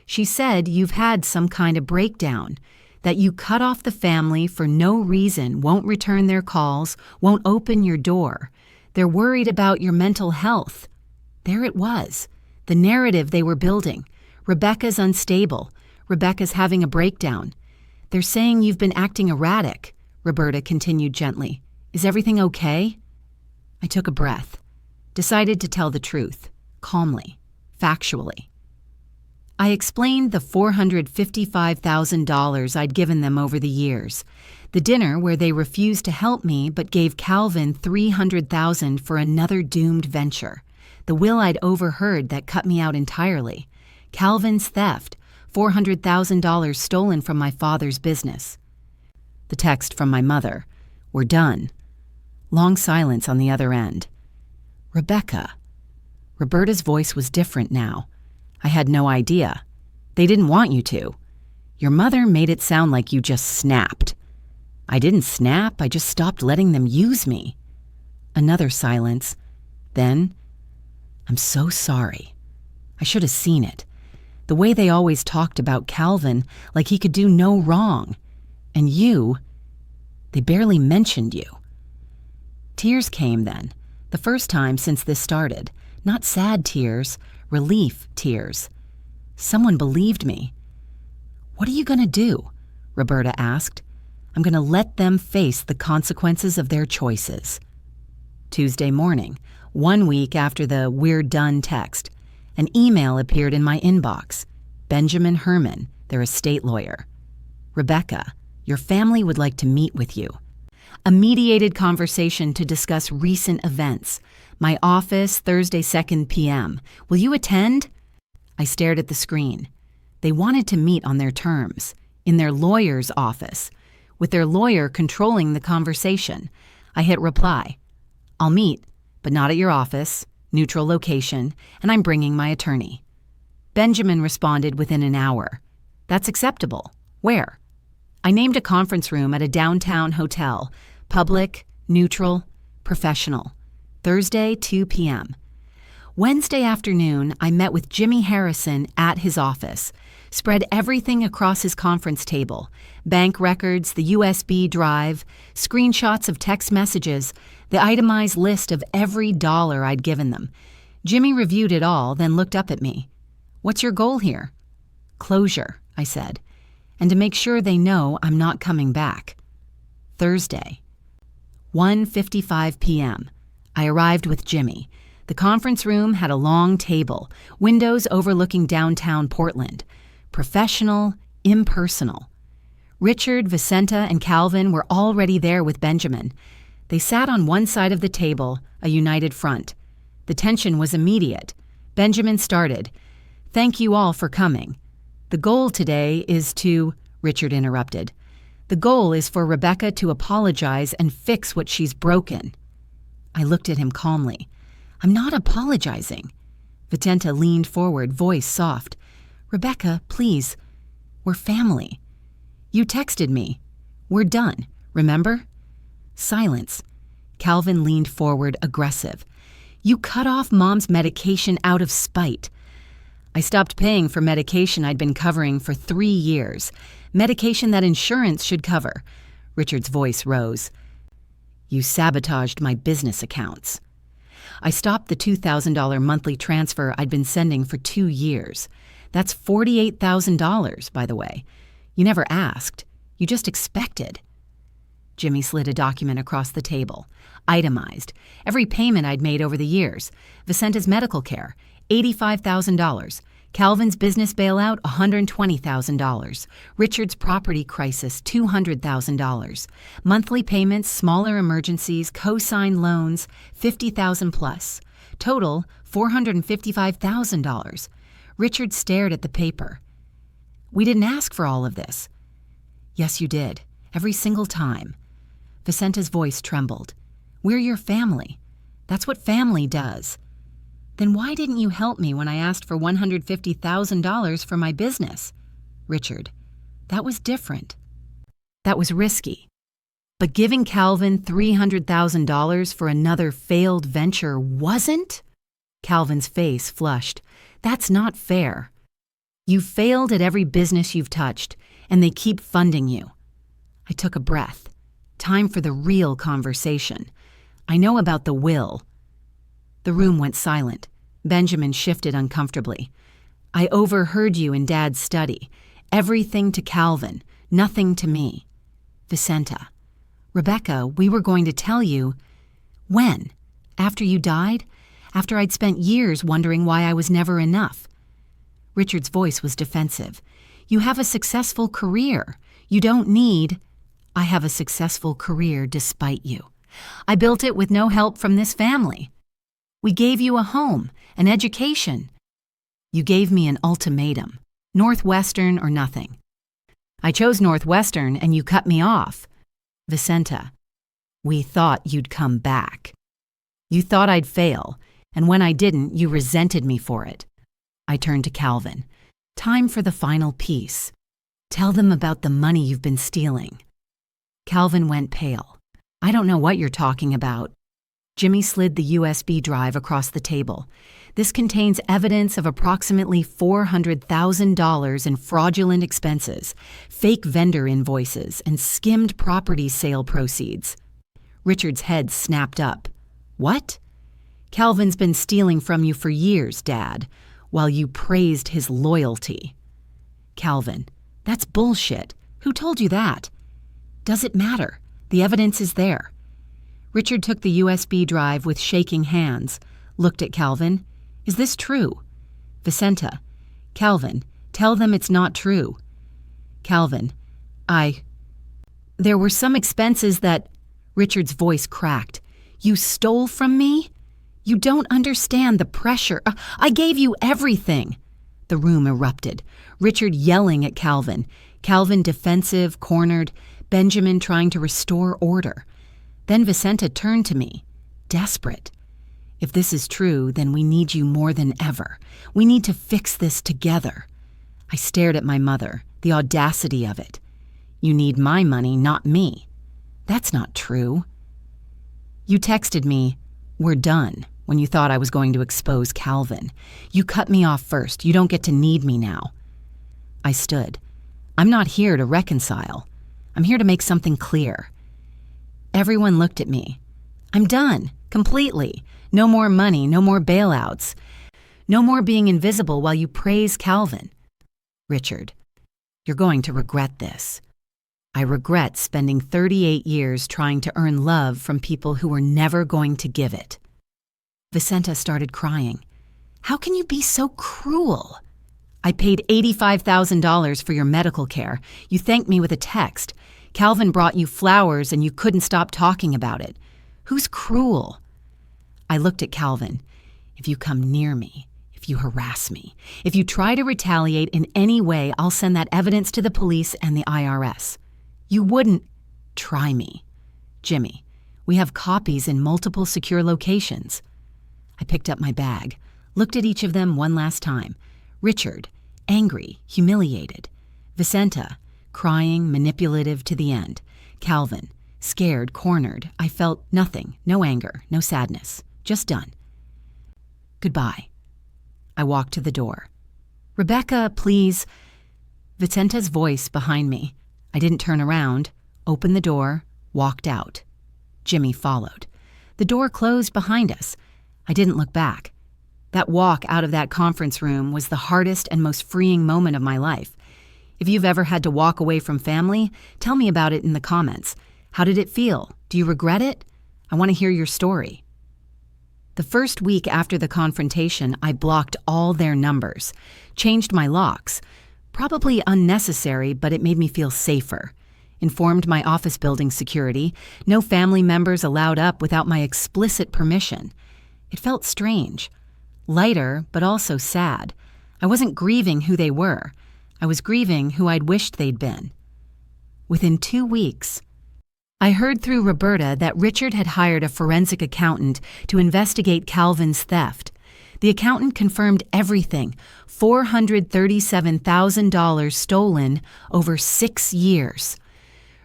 [SPEAKER 1] She said you've had some kind of breakdown, that you cut off the family for no reason, won't return their calls, won't open your door. They're worried about your mental health. There it was, the narrative they were building. Rebecca's unstable. Rebecca's having a breakdown. They're saying you've been acting erratic, Roberta continued gently. Is everything okay? I took a breath, decided to tell the truth, calmly, factually. I explained the $455,000 I'd given them over the years, the dinner where they refused to help me but gave Calvin $300,000 for another doomed venture, the will I'd overheard that cut me out entirely, Calvin's theft, $400,000 stolen from my father's business. The text from my mother, "We're done." Long silence on the other end. Rebecca. Roberta's voice was different now. I had no idea. They didn't want you to. Your mother made it sound like you just snapped. I didn't snap, I just stopped letting them use me. Another silence. Then, I'm so sorry. I should have seen it. The way they always talked about Calvin, like he could do no wrong. And you, they barely mentioned you. Tears came then, the first time since this started. Not sad tears, relief tears. Someone believed me. What are you going to do? Roberta asked. I'm going to let them face the consequences of their choices. Tuesday morning, 1 week after the "We're done" text, an email appeared in my inbox. Benjamin Herman, their estate lawyer. Rebecca, your family would like to meet with you. A mediated conversation to discuss recent events. My office, Thursday 2 p.m. Will you attend? I stared at the screen. They wanted to meet on their terms, in their lawyer's office, with their lawyer controlling the conversation. I hit reply. I'll meet, but not at your office, neutral location, and I'm bringing my attorney. Benjamin responded within an hour. That's acceptable. Where? I named a conference room at a downtown hotel, public, neutral, professional. Thursday, 2 p.m. Wednesday afternoon, I met with Jimmy Harrison at his office, spread everything across his conference table, bank records, the USB drive, screenshots of text messages, the itemized list of every dollar I'd given them. Jimmy reviewed it all, then looked up at me. What's your goal here? Closure, I said, and to make sure they know I'm not coming back. Thursday, 1:55 p.m. I arrived with Jimmy. The conference room had a long table, windows overlooking downtown Portland. Professional, impersonal. Richard, Vicenta, and Calvin were already there with Benjamin. They sat on one side of the table, a united front. The tension was immediate. Benjamin started. Thank you all for coming. The goal today is to, Richard interrupted. The goal is for Rebecca to apologize and fix what she's broken. I looked at him calmly. I'm not apologizing. Vicenta leaned forward, voice soft. Rebecca, please. We're family. You texted me. We're done, remember? Silence. Calvin leaned forward, aggressive. You cut off Mom's medication out of spite. I stopped paying for medication I'd been covering for 3 years. Medication that insurance should cover. Richard's voice rose. You sabotaged my business accounts. I stopped the $2,000 monthly transfer I'd been sending for 2 years. That's $48,000, by the way. You never asked. You just expected. Jimmy slid a document across the table. Itemized. Every payment I'd made over the years. Vicenta's medical care, $85,000. Calvin's business bailout, $120,000. Richard's property crisis, $200,000. Monthly payments, smaller emergencies, co-signed loans, $50,000 plus. Total, $455,000. Richard stared at the paper. We didn't ask for all of this. Yes, you did. Every single time. Vicenta's voice trembled. We're your family. That's what family does. Then why didn't you help me when I asked for $150,000 for my business? Richard, that was different. That was risky. But giving Calvin $300,000 for another failed venture wasn't? Calvin's face flushed. That's not fair. You failed at every business you've touched, and they keep funding you. I took a breath. Time for the real conversation. I know about the will." The room went silent. Benjamin shifted uncomfortably. "I overheard you in Dad's study. Everything to Calvin, nothing to me." "Vicenta." "Rebecca, we were going to tell you." "When? After you died? After I'd spent years wondering why I was never enough?" Richard's voice was defensive. "You have a successful career. You don't need—" "I have a successful career despite you. I built it with no help from this family. We gave you a home, an education. You gave me an ultimatum, Northwestern or nothing. I chose Northwestern and you cut me off." "Vicenta, we thought you'd come back. You thought I'd fail, and when I didn't, you resented me for it." I turned to Calvin. "Time for the final piece. Tell them about the money you've been stealing." Calvin went pale. "I don't know what you're talking about." Jimmy slid the USB drive across the table. "This contains evidence of approximately $400,000 in fraudulent expenses, fake vendor invoices, and skimmed property sale proceeds." Richard's head snapped up. "What?" "Calvin's been stealing from you for years, Dad, while you praised his loyalty." Calvin: "That's bullshit. Who told you that?" "Does it matter? The evidence is there." Richard took the USB drive with shaking hands, looked at Calvin. "Is this true?" "Vicenta." "Calvin, tell them it's not true." Calvin: There were some expenses that—" Richard's voice cracked. "You stole from me? You don't understand the pressure. I gave you everything." The room erupted. Richard yelling at Calvin. Calvin defensive, cornered. Benjamin trying to restore order. Then Vicenta turned to me, desperate. "If this is true, then we need you more than ever. We need to fix this together." I stared at my mother, the audacity of it. "You need my money, not me." "That's not true." "You texted me, 'We're done,' when you thought I was going to expose Calvin. You cut me off first. You don't get to need me now." I stood. "I'm not here to reconcile. I'm here to make something clear." Everyone looked at me. "I'm done, completely. No more money, no more bailouts. No more being invisible while you praise Calvin." Richard: "You're going to regret this." "I regret spending 38 years trying to earn love from people who were never going to give it." Vicenta started crying. "How can you be so cruel?" "I paid $85,000 for your medical care. You thanked me with a text. Calvin brought you flowers and you couldn't stop talking about it. Who's cruel?" I looked at Calvin. "If you come near me, if you harass me, if you try to retaliate in any way, I'll send that evidence to the police and the IRS." "You wouldn't." "Try me." "Jimmy, we have copies in multiple secure locations." I picked up my bag, looked at each of them one last time. Richard, angry, humiliated. Vicenta, crying, manipulative to the end. Calvin, scared, cornered. I felt nothing, no anger, no sadness, just done. "Goodbye." I walked to the door. "Rebecca, please." Vicenta's voice behind me. I didn't turn around, opened the door, walked out. Jimmy followed. The door closed behind us. I didn't look back. That walk out of that conference room was the hardest and most freeing moment of my life. If you've ever had to walk away from family, tell me about it in the comments. How did it feel? Do you regret it? I want to hear your story. The first week after the confrontation, I blocked all their numbers, changed my locks. Probably unnecessary, but it made me feel safer. Informed my office building security. No family members allowed up without my explicit permission. It felt strange. Lighter, but also sad. I wasn't grieving who they were. I was grieving who I'd wished they'd been. Within 2 weeks, I heard through Roberta that Richard had hired a forensic accountant to investigate Calvin's theft. The accountant confirmed everything, $437,000 stolen over 6 years.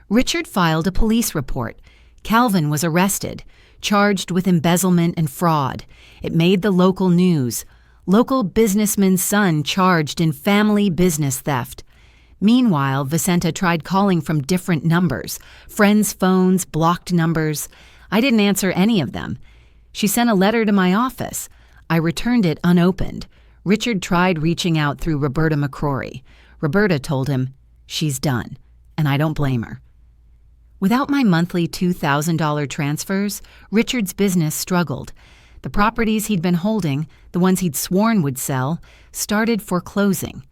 [SPEAKER 1] Richard filed a police report. Calvin was arrested, charged with embezzlement and fraud. It made the local news. Local businessman's son charged in family business theft. Meanwhile, Vicenta tried calling from different numbers, friends' phones, blocked numbers. I didn't answer any of them. She sent a letter to my office. I returned it unopened. Richard tried reaching out through Roberta McCrory. Roberta told him, "She's done," and I don't blame her. Without my monthly $2,000 transfers, Richard's business struggled. The properties he'd been holding, the ones he'd sworn would sell, started foreclosing.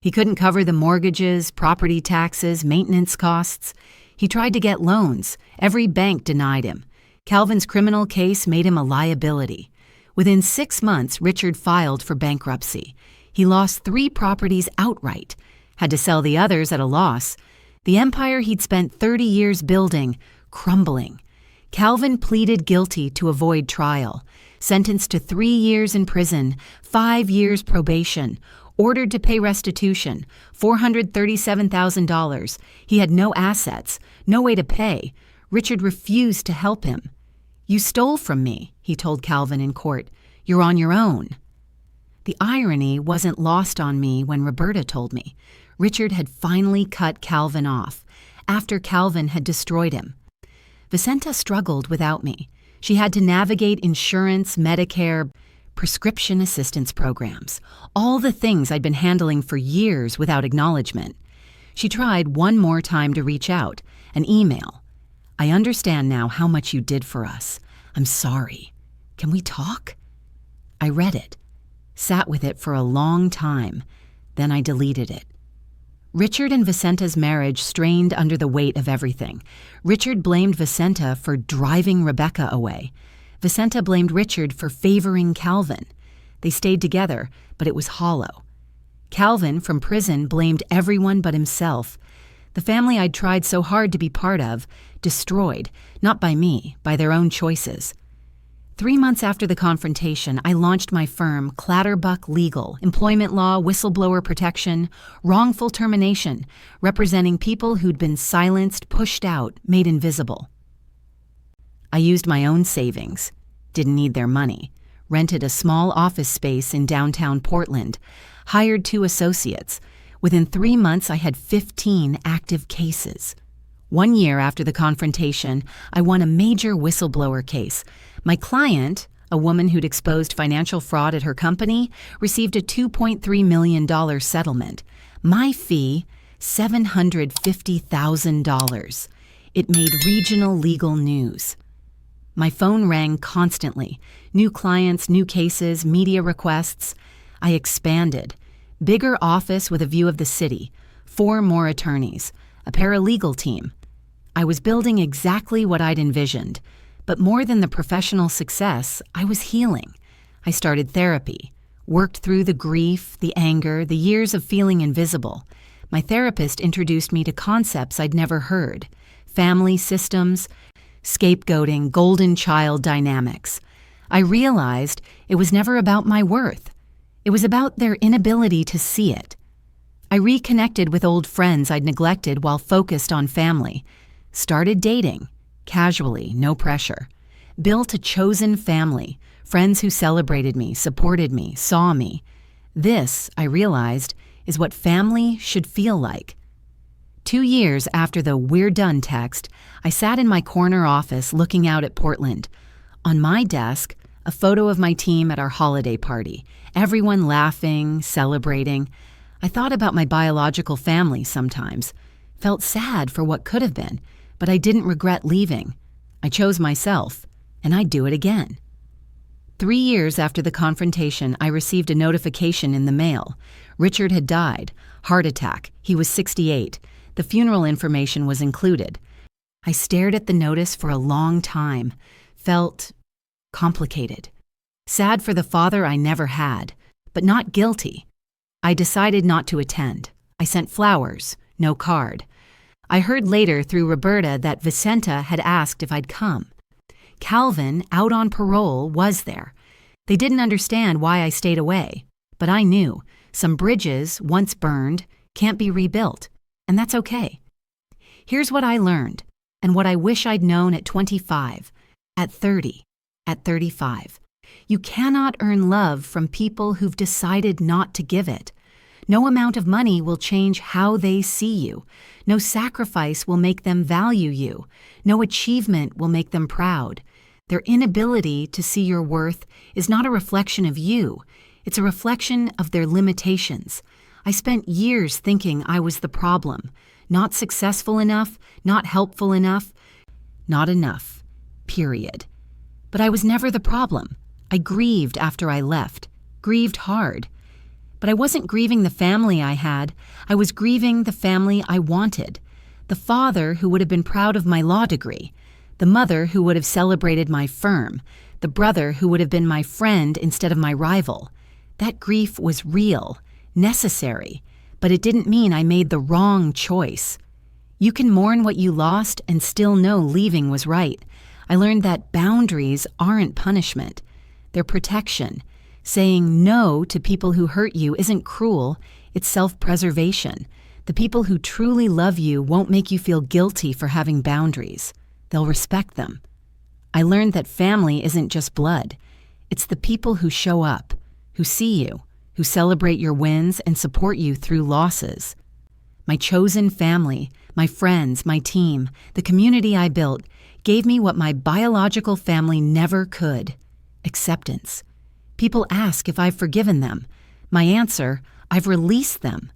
[SPEAKER 1] He couldn't cover the mortgages, property taxes, maintenance costs. He tried to get loans. Every bank denied him. Calvin's criminal case made him a liability. Within 6 months, Richard filed for bankruptcy. He lost 3 properties outright, had to sell the others at a loss. The empire he'd spent 30 years building, crumbling. Calvin pleaded guilty to avoid trial, sentenced to 3 years in prison, 5 years probation, ordered to pay restitution, $437,000. He had no assets, no way to pay. Richard refused to help him. "You stole from me," he told Calvin in court. "You're on your own." The irony wasn't lost on me when Roberta told me. Richard had finally cut Calvin off, after Calvin had destroyed him. Vicenta struggled without me. She had to navigate insurance, Medicare, prescription assistance programs, all the things I'd been handling for years without acknowledgement. She tried one more time to reach out, an email. "I understand now how much you did for us. I'm sorry. Can we talk?" I read it, sat with it for a long time, then I deleted it. Richard and Vicenta's marriage strained under the weight of everything. Richard blamed Vicenta for driving Rebecca away. Vicenta blamed Richard for favoring Calvin. They stayed together, but it was hollow. Calvin, from prison, blamed everyone but himself. The family I'd tried so hard to be part of, destroyed, not by me, by their own choices. 3 months after the confrontation, I launched my firm, Clatterbuck Legal, employment law, whistleblower protection, wrongful termination, representing people who'd been silenced, pushed out, made invisible. I used my own savings, didn't need their money, rented a small office space in downtown Portland, hired 2 associates. Within 3 months, I had 15 active cases. 1 year after the confrontation, I won a major whistleblower case. My client, a woman who'd exposed financial fraud at her company, received a $2.3 million settlement. My fee, $750,000. It made regional legal news. My phone rang constantly. New clients, new cases, media requests. I expanded. Bigger office with a view of the city. 4 more attorneys. A paralegal team. I was building exactly what I'd envisioned. But more than the professional success, I was healing. I started therapy. Worked through the grief, the anger, the years of feeling invisible. My therapist introduced me to concepts I'd never heard. Family systems, scapegoating, golden child dynamics. I realized it was never about my worth. It was about their inability to see it. I reconnected with old friends I'd neglected while focused on family. Started dating, casually, no pressure. Built a chosen family, friends who celebrated me, supported me, saw me. This, I realized, is what family should feel like. 2 years after the "we're done" text, I sat in my corner office looking out at Portland. On my desk, a photo of my team at our holiday party, everyone laughing, celebrating. I thought about my biological family sometimes, felt sad for what could have been, but I didn't regret leaving. I chose myself, and I'd do it again. 3 years after the confrontation, I received a notification in the mail. Richard had died, heart attack. He was 68. The funeral information was included. I stared at the notice for a long time, felt complicated. Sad for the father I never had, but not guilty. I decided not to attend. I sent flowers, no card. I heard later through Roberta that Vicenta had asked if I'd come. Calvin, out on parole, was there. They didn't understand why I stayed away, but I knew some bridges, once burned, can't be rebuilt, and that's okay. Here's what I learned, and what I wish I'd known at 25, at 30, at 35. You cannot earn love from people who've decided not to give it. No amount of money will change how they see you. No sacrifice will make them value you. No achievement will make them proud. Their inability to see your worth is not a reflection of you. It's a reflection of their limitations. I spent years thinking I was the problem. Not successful enough, not helpful enough, not enough. Period. But I was never the problem. I grieved after I left. Grieved hard. But I wasn't grieving the family I had. I was grieving the family I wanted. The father who would have been proud of my law degree. The mother who would have celebrated my firm. The brother who would have been my friend instead of my rival. That grief was real, necessary, but it didn't mean I made the wrong choice. You can mourn what you lost and still know leaving was right. I learned that boundaries aren't punishment. They're protection. Saying no to people who hurt you isn't cruel, it's self-preservation. The people who truly love you won't make you feel guilty for having boundaries. They'll respect them. I learned that family isn't just blood. It's the people who show up, who see you, who celebrate your wins and support you through losses. My chosen family, my friends, my team, the community I built, gave me what my biological family never could: acceptance. People ask if I've forgiven them. My answer: I've released them.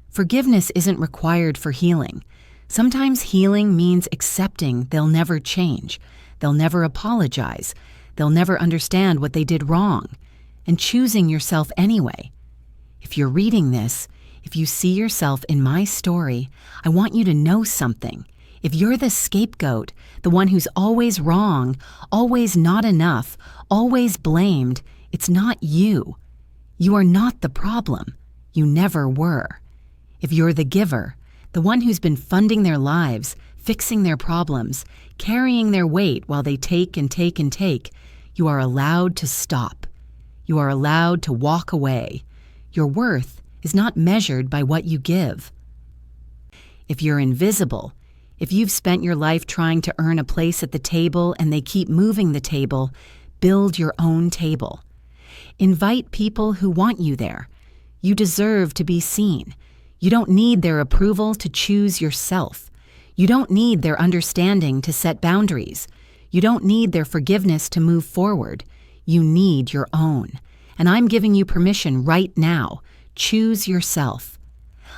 [SPEAKER 1] Forgiveness isn't required for healing. Sometimes healing means accepting they'll never change, they'll never apologize, they'll never understand what they did wrong, and choosing yourself anyway. If you're reading this, if you see yourself in my story, I want you to know something. If you're the scapegoat, the one who's always wrong, always not enough, always blamed, it's not you. You are not the problem. You never were. If you're the giver, the one who's been funding their lives, fixing their problems, carrying their weight while they take and take and take, you are allowed to stop. You are allowed to walk away. Your worth is not measured by what you give. If you're invisible, if you've spent your life trying to earn a place at the table and they keep moving the table, build your own table. Invite people who want you there. You deserve to be seen. You don't need their approval to choose yourself. You don't need their understanding to set boundaries. You don't need their forgiveness to move forward. You need your own. And I'm giving you permission right now. Choose yourself.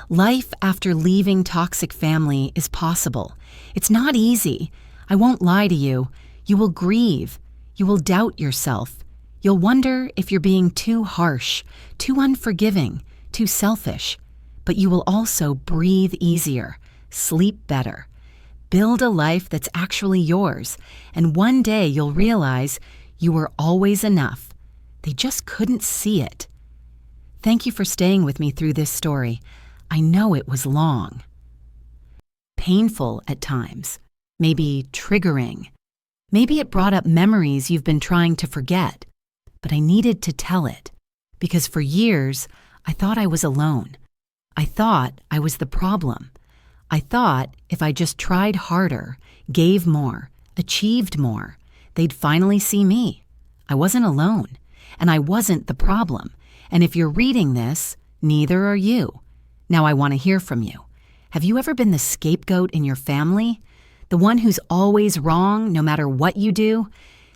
[SPEAKER 1] Life after leaving toxic family is possible. It's not easy. I won't lie to you. You will grieve. You will doubt yourself. You'll wonder if you're being too harsh, too unforgiving, too selfish. But you will also breathe easier, sleep better, build a life that's actually yours, and one day you'll realize you were always enough. They just couldn't see it. Thank you for staying with me through this story. I know it was long. Painful at times, maybe triggering. Maybe it brought up memories you've been trying to forget, but I needed to tell it, because for years I thought I was alone. I thought I was the problem. I thought if I just tried harder, gave more, achieved more, they'd finally see me. I wasn't alone, and I wasn't the problem. And if you're reading this, neither are you. Now I want to hear from you. Have you ever been the scapegoat in your family? The one who's always wrong no matter what you do?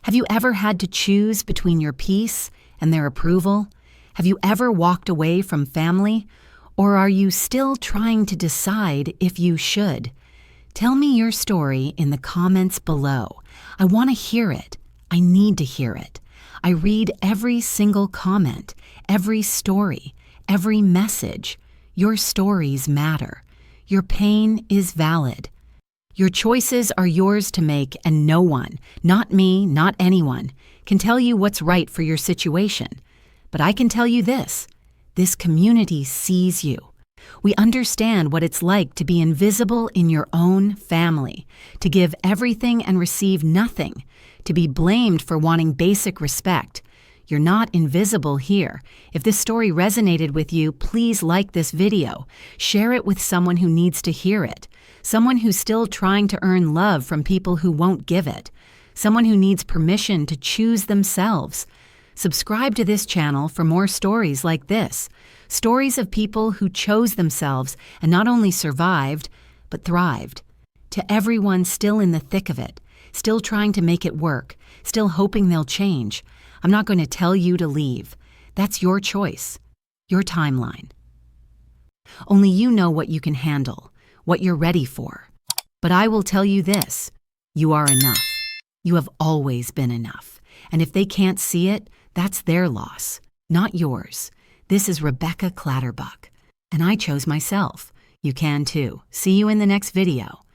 [SPEAKER 1] Have you ever had to choose between your peace and their approval? Have you ever walked away from family? Or are you still trying to decide if you should? Tell me your story in the comments below. I want to hear it. I need to hear it. I read every single comment, every story, every message. Your stories matter. Your pain is valid. Your choices are yours to make, and no one, not me, not anyone, can tell you what's right for your situation. But I can tell you this. This community sees you. We understand what it's like to be invisible in your own family, to give everything and receive nothing, to be blamed for wanting basic respect. You're not invisible here. If this story resonated with you, please like this video. Share it with someone who needs to hear it. Someone who's still trying to earn love from people who won't give it. Someone who needs permission to choose themselves. Subscribe to this channel for more stories like this. Stories of people who chose themselves and not only survived, but thrived. To everyone still in the thick of it, still trying to make it work, still hoping they'll change, I'm not going to tell you to leave. That's your choice, your timeline. Only you know what you can handle, what you're ready for. But I will tell you this, you are enough. You have always been enough. And if they can't see it, that's their loss, not yours. This is Rebecca Clatterbuck, and I chose myself. You can too. See you in the next video.